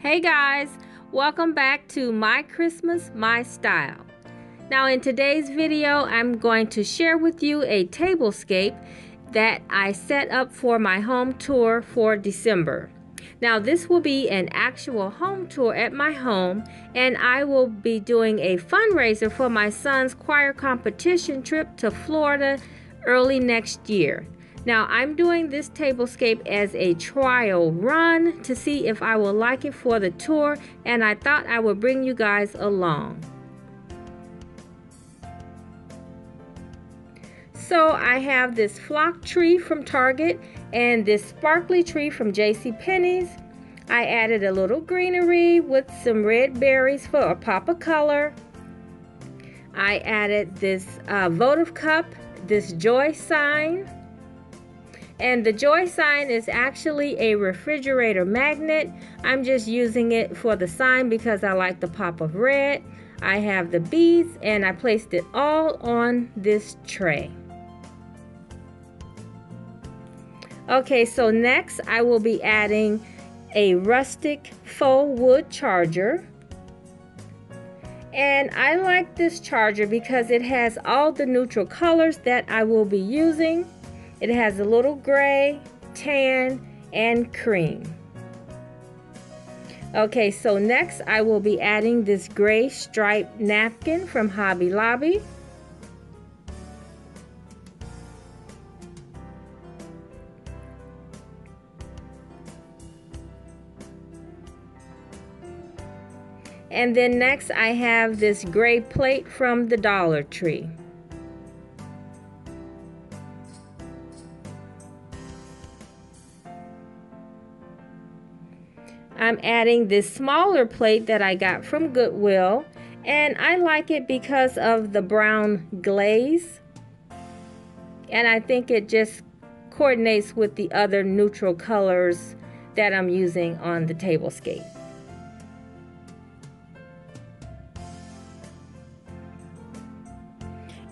Hey guys, welcome back to My Christmas, My Style. Now in today's video, I'm going to share with you a tablescape that I set up for my home tour for December. Now this will be an actual home tour at my home, and I will be doing a fundraiser for my son's choir competition trip to Florida early next year. Now I'm doing this tablescape as a trial run to see if I will like it for the tour, and I thought I would bring you guys along. So I have this flock tree from Target and this sparkly tree from JCPenney's. I added a little greenery with some red berries for a pop of color. I added this votive cup, this joy sign. And the joy sign is actually a refrigerator magnet. I'm just using it for the sign because I like the pop of red. I have the beads and I placed it all on this tray. Okay, so next I will be adding a rustic faux wood charger. And I like this charger because it has all the neutral colors that I will be using. It has a little gray, tan, and cream. Okay, so next I will be adding this gray striped napkin from Hobby Lobby. And then next I have this gray plate from the Dollar Tree. I'm adding this smaller plate that I got from Goodwill, and I like it because of the brown glaze, and I think it just coordinates with the other neutral colors that I'm using on the tablescape.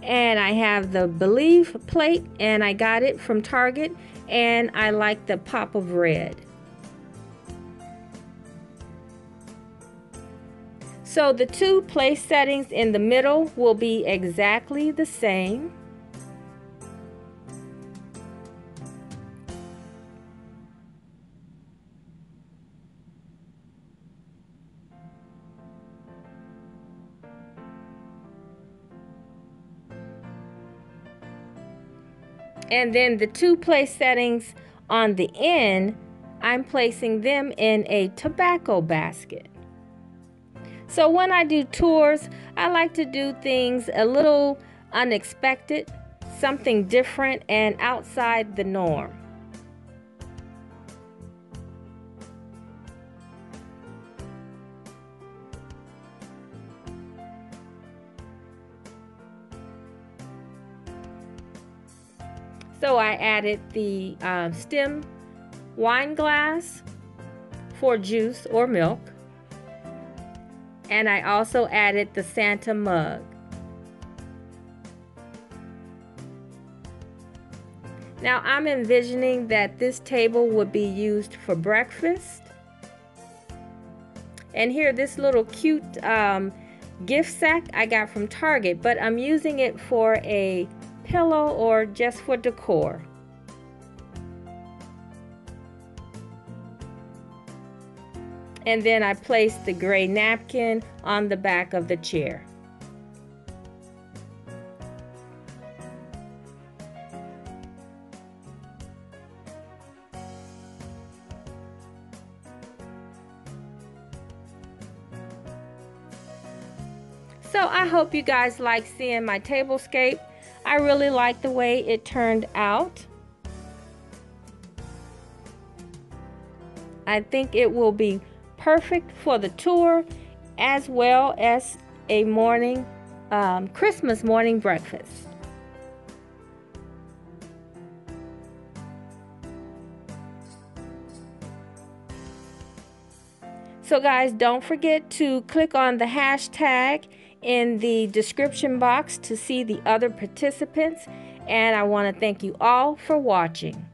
And I have the Believe plate, and I got it from Target, and I like the pop of red. So the two place settings in the middle will be exactly the same. And then the two place settings on the end, I'm placing them in a tobacco basket. So when I do tours, I like to do things a little unexpected, something different and outside the norm. So I added the stem wine glass for juice or milk. And I also added the Santa mug. Now I'm envisioning that this table would be used for breakfast. And here, this little cute gift sack I got from Target, but I'm using it for a pillow or just for decor. And then I placed the gray napkin on the back of the chair. So I hope you guys like seeing my tablescape. I really like the way it turned out. I think it will be perfect for the tour as well as a morning Christmas morning breakfast. So guys, don't forget to click on the hashtag in the description box to see the other participants, and I want to thank you all for watching.